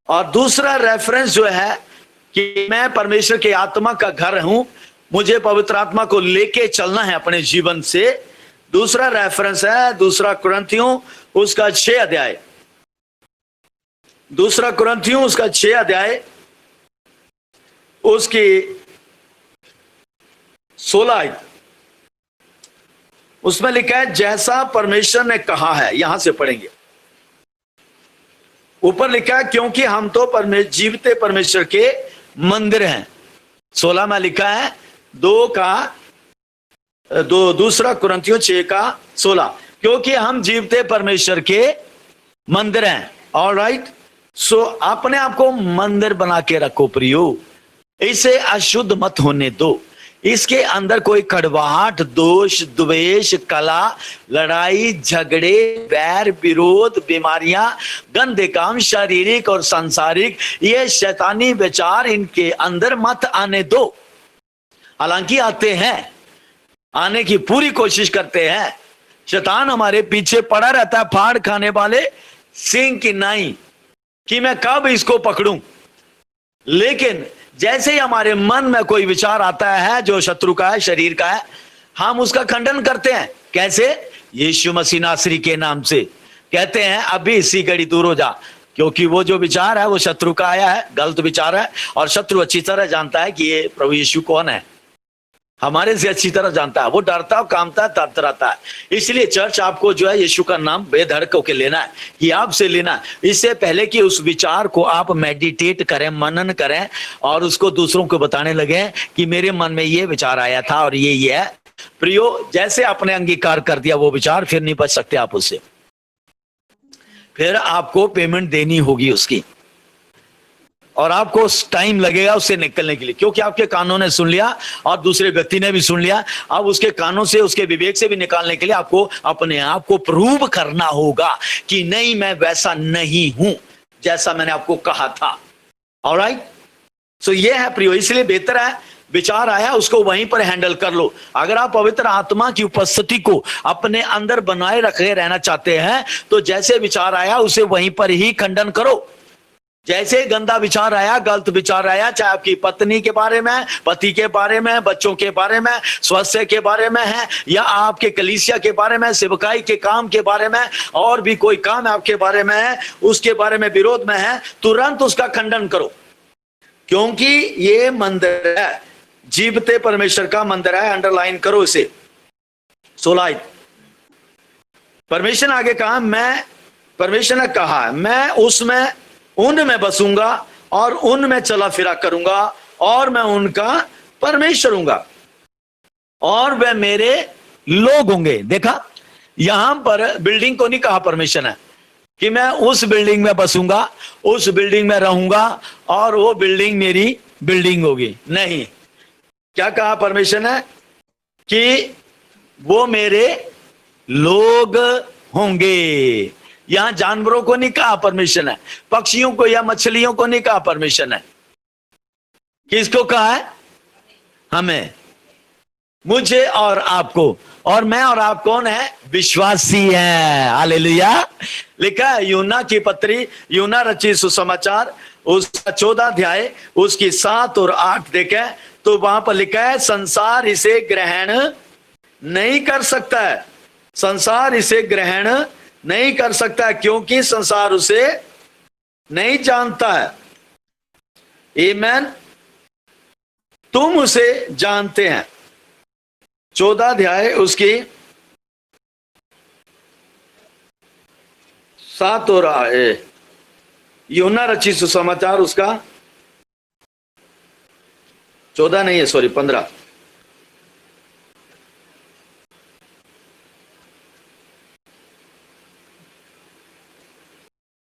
और दूसरा रेफरेंस जो है कि मैं परमेश्वर के आत्मा का घर हूं, मुझे पवित्र आत्मा को लेके चलना है अपने जीवन से। दूसरा रेफरेंस है दूसरा कुरिन्थियों उसका 6 अध्याय, दूसरा कुरिन्थियों उसका 6 अध्याय उसकी 16 आयत। उसमें लिखा है जैसा परमेश्वर ने कहा है, यहां से पढ़ेंगे। ऊपर लिखा है क्योंकि हम तो जीवते परमेश्वर के मंदिर हैं। 16 में लिखा है दूसरा कुरिन्थियों 6 का 16, क्योंकि हम जीवते परमेश्वर के मंदिर हैं। ऑलराइट, सो अपने आप को मंदिर बना के रखो प्रियो, इसे अशुद्ध मत होने दो। इसके अंदर कोई कड़वाहट, दोष, द्वेष, कला, लड़ाई, झगड़े, बैर, विरोध, बीमारियां, गंदे काम, शारीरिक और सांसारिक, ये शैतानी विचार इनके अंदर मत आने दो। हालांकि आते हैं, आने की पूरी कोशिश करते हैं। शैतान हमारे पीछे पड़ा रहता है, फाड़ खाने वाले सिंह की नाई, कि मैं कब इसको पकड़ूं। लेकिन जैसे ही हमारे मन में कोई विचार आता है जो शत्रु का है, शरीर का है, हम उसका खंडन करते हैं। कैसे? यीशु मसीह नासरी के नाम से कहते हैं अभी इसी घड़ी दूर हो जा, क्योंकि वो जो विचार है वो शत्रु का आया है, गलत विचार है। और शत्रु अच्छी तरह जानता है कि ये प्रभु यीशु कौन है, हमारे से अच्छी तरह जानता है। वो डरता है, कामता है, तड़तड़ाता है। इसलिए चर्च आपको जो है यीशु का नाम बेधड़क होकर लेना है, कि आपसे लेना है। इससे पहले कि उस विचार को आप मेडिटेट करें, मनन करें और उसको दूसरों को बताने लगे कि मेरे मन में ये विचार आया था और ये है। प्रियो, जैसे आपने अंगीकार कर दिया वो विचार, फिर नहीं बच सकते आप उससे। फिर आपको पेमेंट देनी होगी उसकी, और आपको टाइम लगेगा उससे निकलने के लिए, क्योंकि आपके कानों ने सुन लिया और दूसरे व्यक्ति ने भी सुन लिया। अब उसके कानों से, उसके विवेक से भी निकालने के लिए आपको अपने आप को प्रूव करना होगा कि नहीं, मैं वैसा नहीं हूं जैसा मैंने आपको कहा था। ऑलराइट, सो ये है प्रियो। इसलिए बेहतर है विचार आया उसको वहीं पर हैंडल कर लो। अगर आप पवित्र आत्मा की उपस्थिति को अपने अंदर बनाए रखे रहना चाहते हैं तो जैसे विचार आया उसे वहीं पर ही खंडन करो। जैसे गंदा विचार आया, गलत विचार आया, चाहे आपकी पत्नी के बारे में, पति के बारे में, बच्चों के बारे में, स्वास्थ्य के बारे में है, या आपके कलीसिया के बारे में, सेवकाई के काम के बारे में, और भी कोई काम आपके बारे में है, उसके बारे में विरोध में है, तुरंत उसका खंडन करो। क्योंकि ये मंदिर है, जीवते परमेश्वर का मंदिर है। अंडरलाइन करो इसे। 16 परमेश्वर ने आगे कहा, परमेश्वर ने कहा मैं उसमें, उनमें बसूंगा और उनमें चला फिरा करूंगा और मैं उनका परमेश्वर हूंगा और वे मेरे लोग होंगे। देखा, यहां पर बिल्डिंग को नहीं कहा परमेश्वर ने कि मैं उस बिल्डिंग में बसूंगा, उस बिल्डिंग में रहूंगा और वो बिल्डिंग मेरी बिल्डिंग होगी। नहीं, क्या कहा परमेश्वर ने? कि वो मेरे लोग होंगे। यहां जानवरों को नहीं कहा परमेश्वर ने, पक्षियों को या मछलियों को नहीं कहा परमेश्वर ने। किसको कहा है? हमें, मुझे और आपको। और मैं और आप कौन है? विश्वासी हैं। हालेलुया। लिखा है यूना की पत्री, यूना रची सुसमाचार उसका 14 अध्याय उसकी 7 और 8 देखें तो वहां पर लिखा है संसार इसे ग्रहण नहीं कर सकता है। संसार इसे ग्रहण नहीं कर सकता क्योंकि संसार उसे नहीं जानता है। आमीन। तुम उसे जानते हैं। 14 अध्याय उसकी 7 और यूहन्ना रची सुसमाचार उसका 14 नहीं है, सॉरी 15